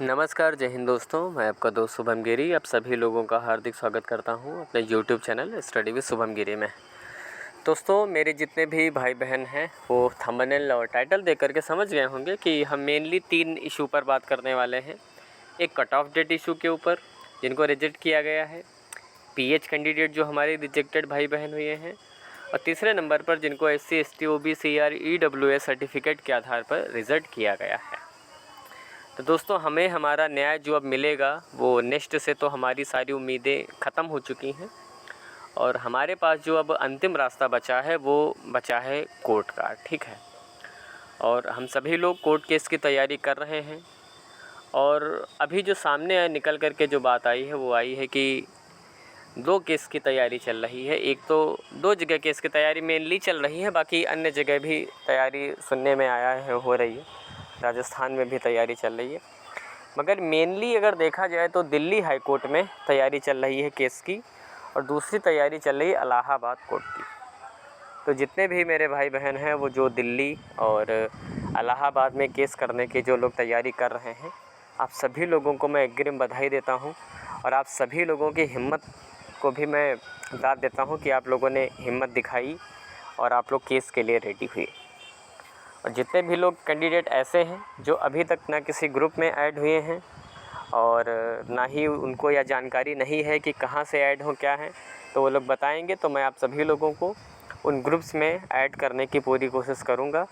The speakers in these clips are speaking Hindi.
नमस्कार, जय हिंद दोस्तों। मैं आपका दोस्त शुभम गिरी आप सभी लोगों का हार्दिक स्वागत करता हूं अपने YouTube channel study with Shubham Giri में। दोस्तों, मेरे जितने भी भाई बहन हैं वो थंबनेल और टाइटल देख करके समझ गए होंगे कि हम मेनली 3 इशू पर बात करने वाले हैं। एक कट ऑफ डेट इशू के ऊपर जिनको रिजेक्ट किया गया है, पीएच कैंडिडेट जो हमारे रिजेक्टेड भाई बहन हुए हैं, और तीसरे नंबर पर जिनको SC ST OBC CR EWS certificate के आधार पर रिजल्ट किया गया है। तो दोस्तों, हमें हमारा न्याय जो अब मिलेगा वो नेक्स्ट से तो हमारी सारी उम्मीदें ख़त्म हो चुकी हैं और हमारे पास जो अब अंतिम रास्ता बचा है वो बचा है कोर्ट का। ठीक है, और हम सभी लोग कोर्ट केस की तैयारी कर रहे हैं। और अभी जो सामने निकल कर के जो बात आई है वो आई है कि 2 केस की तैयारी चल रही है। एक तो 2 जगह केस की तैयारी मेनली चल रही है, बाकी अन्य जगह भी तैयारी सुनने में आया है हो रही है। राजस्थान में भी तैयारी चल रही है, मगर मेनली अगर देखा जाए तो दिल्ली हाई कोर्ट में तैयारी चल रही है केस की, और दूसरी तैयारी चल रही है इलाहाबाद कोर्ट की। तो जितने भी मेरे भाई बहन हैं वो जो दिल्ली और इलाहाबाद में केस करने की जो लोग तैयारी कर रहे हैं, आप सभी लोगों को मैं अग्रिम बधाई देता हूं, और आप सभी लोगों की हिम्मत को भी मैं दाद देता हूं कि आप लोगों ने हिम्मत दिखाई और आप लोग केस के लिए रेडी हुए। और जितने भी लोग कैंडिडेट ऐसे हैं जो अभी तक ना किसी ग्रुप में ऐड हुए हैं और ना ही उनको यह जानकारी नहीं है कि कहाँ से ऐड हो क्या है, तो वो लोग बताएंगे तो मैं आप सभी लोगों को उन ग्रुप्स में ऐड करने की पूरी कोशिश करूँगा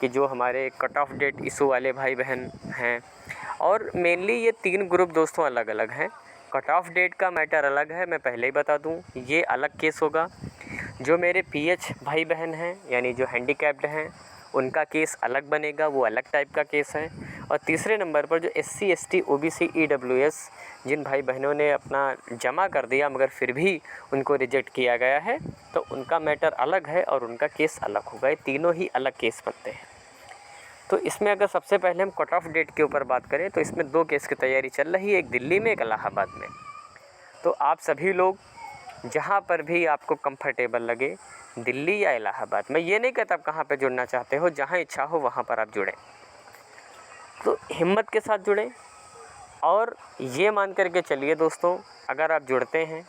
कि जो हमारे कट ऑफ डेट इशू वाले भाई बहन हैं। और मेनली ये 3 ग्रुप दोस्तों अलग अलग हैं। कट ऑफ डेट का मैटर अलग है, मैं पहले ही बता दूं, ये अलग केस होगा। जो मेरे पीएच भाई बहन हैं यानी जो हैंडीकैप्ड हैं उनका केस अलग बनेगा, वो अलग टाइप का केस है। और तीसरे नंबर पर जो SC ST OBC EWS जिन भाई बहनों ने अपना जमा कर दिया मगर फिर भी उनको रिजेक्ट किया गया है, तो उनका मैटर अलग है और उनका केस अलग होगा। ये तीनों ही अलग केस बनते हैं। तो इसमें अगर सबसे पहले हम कट ऑफ डेट के ऊपर बात करें तो इसमें 2 केस की तैयारी चल रही है, एक दिल्ली में, एक इलाहाबाद में। तो आप सभी लोग जहाँ पर भी आपको कंफर्टेबल लगे, दिल्ली या इलाहाबाद, मैं ये नहीं कहता आप कहाँ पे जुड़ना चाहते हो, जहाँ इच्छा हो वहाँ पर आप जुड़ें। तो हिम्मत के साथ जुड़ें और ये मान करके चलिए दोस्तों, अगर आप जुड़ते हैं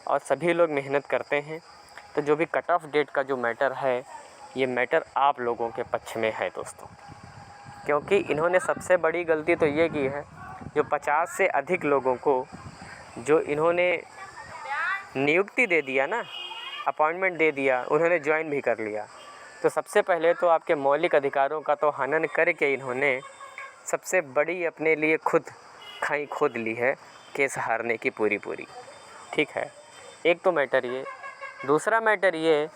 और सभी लोग मेहनत करते हैं तो जो भी कट ऑफ डेट का जो मैटर है, ये मैटर आप लोगों के पक्ष में है दोस्तों। क्योंकि इन्होंने सबसे बड़ी गलती तो ये की है, जो 50 से अधिक लोगों को जो इन्होंने नियुक्ति दे दिया ना, अपॉइंटमेंट दे दिया, उन्होंने ज्वाइन भी कर लिया। तो सबसे पहले तो आपके मौलिक अधिकारों का तो हनन करके इन्होंने सबसे बड़ी अपने लिए खुद खाई खोद ली है केस हारने की पूरी। ठीक है, एक तो मैटर ये। दूसरा मैटर ये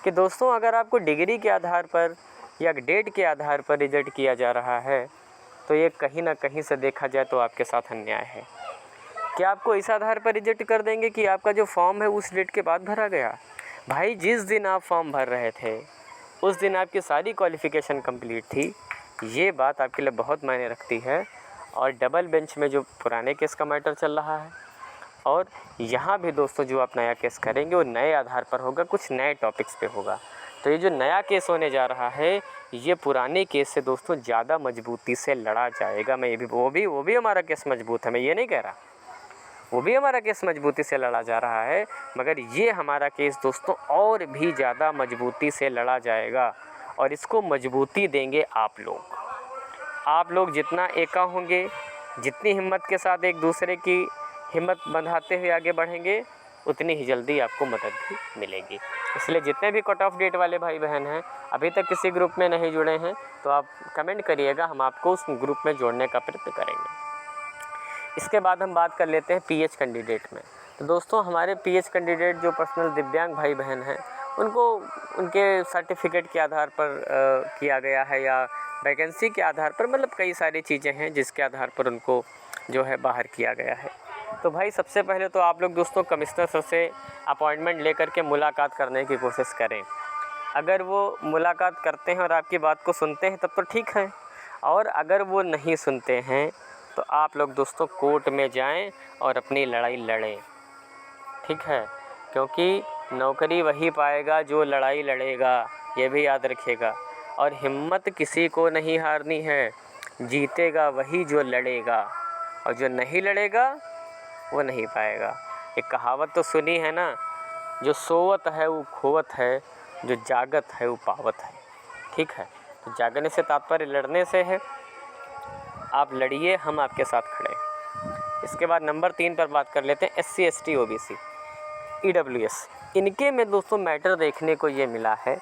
कि दोस्तों, अगर आपको डिग्री के आधार पर या डेट के आधार पर रिजेक्ट किया जा रहा है तो ये कहीं ना कहीं से देखा जाए तो आपके साथ अन्याय है। क्या आपको इस आधार पर रिजेक्ट कर देंगे कि आपका जो फॉर्म है उस डेट के बाद भरा गया? भाई, जिस दिन आप फॉर्म भर रहे थे उस दिन आपकी सारी क्वालिफ़िकेशन कंप्लीट थी। ये बात आपके लिए बहुत मायने रखती है। और डबल बेंच में जो पुराने केस का मैटर चल रहा है, और यहाँ भी दोस्तों जो आप नया केस करेंगे वो नए आधार पर होगा, कुछ नए टॉपिक्स पे होगा। तो ये जो नया केस होने जा रहा है, ये पुराने केस से दोस्तों ज़्यादा मजबूती से लड़ा जाएगा। मैं ये भी वो भी हमारा केस मजबूत है, मैं ये नहीं कह रहा, वो भी हमारा केस मजबूती से लड़ा जा रहा है, मगर ये हमारा केस दोस्तों और भी ज़्यादा मजबूती से लड़ा जाएगा। और इसको मजबूती देंगे आप लोग। आप लोग जितना एका होंगे, जितनी हिम्मत के साथ एक दूसरे की हिम्मत बंधाते हुए आगे बढ़ेंगे, उतनी ही जल्दी आपको मदद भी मिलेगी। इसलिए जितने भी कट ऑफ डेट वाले भाई बहन हैं, अभी तक किसी ग्रुप में नहीं जुड़े हैं, तो आप कमेंट करिएगा, हम आपको उस ग्रुप में जोड़ने का प्रयत्न करेंगे। इसके बाद हम बात कर लेते हैं पीएच कैंडिडेट में। तो दोस्तों, हमारे पीएच कैंडिडेट जो पर्सनल दिव्यांग भाई बहन हैं, उनको उनके सर्टिफिकेट के आधार पर किया गया है या वैकेंसी के आधार पर, मतलब कई सारी चीज़ें हैं जिसके आधार पर उनको जो है बाहर किया गया है। तो भाई, सबसे पहले तो आप लोग दोस्तों कमिश्नर सर से अपॉइंटमेंट लेकर के मुलाकात करने की कोशिश करें। अगर वो मुलाकात करते हैं और आपकी बात को सुनते हैं तब तो ठीक है, और अगर वो नहीं सुनते हैं तो आप लोग दोस्तों कोर्ट में जाएं और अपनी लड़ाई लड़ें। ठीक है, क्योंकि नौकरी वही पाएगा जो लड़ाई लड़ेगा, ये भी याद रखिएगा। और हिम्मत किसी को नहीं हारनी है, जीतेगा वही जो लड़ेगा। और जो नहीं लड़ेगा वो नहीं पाएगा। एक कहावत तो सुनी है ना, जो सोवत है वो खोवत है, जो जागत है वो पावत है। ठीक है, तो जागने से तात्पर्य लड़ने से है। आप लड़िए, हम आपके साथ खड़े हैं। इसके बाद नंबर 3 पर बात कर लेते हैं SC ST OBC EWS। इनके में दोस्तों मैटर देखने को ये मिला है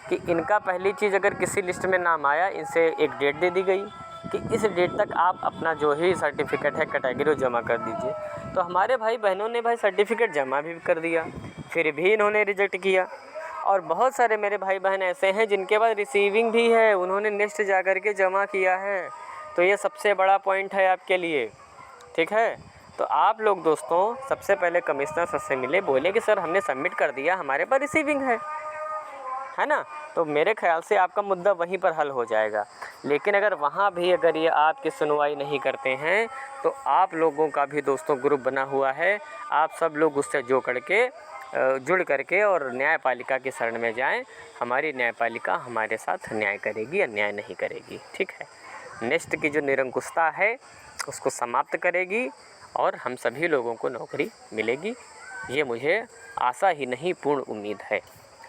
कि इनका पहली चीज़, अगर किसी लिस्ट में नाम आया, इनसे एक डेट दे दी गई कि इस डेट तक आप अपना जो ही सर्टिफिकेट है कैटेगरी जमा कर दीजिए। तो हमारे भाई बहनों ने भाई सर्टिफिकेट जमा भी कर दिया, फिर भी इन्होंने रिजेक्ट किया। और बहुत सारे मेरे भाई बहन ऐसे हैं जिनके पास रिसीविंग भी है, उन्होंने नेक्स्ट जा कर के जमा किया है। तो ये सबसे बड़ा पॉइंट है आपके लिए। ठीक है, तो आप लोग दोस्तों सबसे पहले कमिश्नर सर से मिले, बोले कि सर हमने सबमिट कर दिया, हमारे पास रिसीविंग है ना। तो मेरे ख्याल से आपका मुद्दा वहीं पर हल हो जाएगा। लेकिन अगर वहाँ भी अगर ये आपकी सुनवाई नहीं करते हैं तो आप लोगों का भी दोस्तों ग्रुप बना हुआ है, आप सब लोग उससे जुड़ करके और न्यायपालिका की शरण में जाएं। हमारी न्यायपालिका हमारे साथ न्याय करेगी, अन्याय नहीं करेगी। ठीक है, नेक्स्ट की जो निरंकुशता है उसको समाप्त करेगी और हम सभी लोगों को नौकरी मिलेगी, ये मुझे आशा ही नहीं पूर्ण उम्मीद है।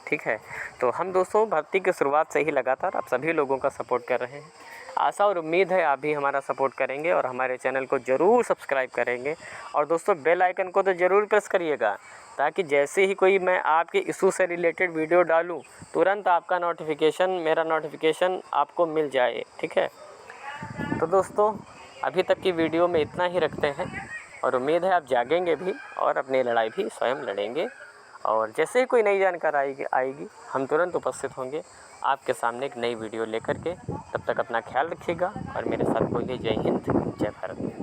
ठीक है, तो हम दोस्तों भर्ती की शुरुआत से ही लगातार आप सभी लोगों का सपोर्ट कर रहे हैं। आशा और उम्मीद है आप भी हमारा सपोर्ट करेंगे और हमारे चैनल को ज़रूर सब्सक्राइब करेंगे। और दोस्तों बेल आइकन को तो ज़रूर प्रेस करिएगा, ताकि जैसे ही कोई मैं आपके इशू से रिलेटेड वीडियो डालूँ तुरंत आपका मेरा नोटिफिकेशन आपको मिल जाए। ठीक है, तो दोस्तों अभी तक की वीडियो में इतना ही रखते हैं और उम्मीद है आप जागेंगे भी और अपनी लड़ाई भी स्वयं लड़ेंगे। और जैसे ही कोई नई जानकारी आएगी हम तुरंत उपस्थित होंगे आपके सामने एक नई वीडियो लेकर के। तब तक अपना ख्याल रखिएगा और मेरे साथ बोलिए जय हिंद, जय भारत।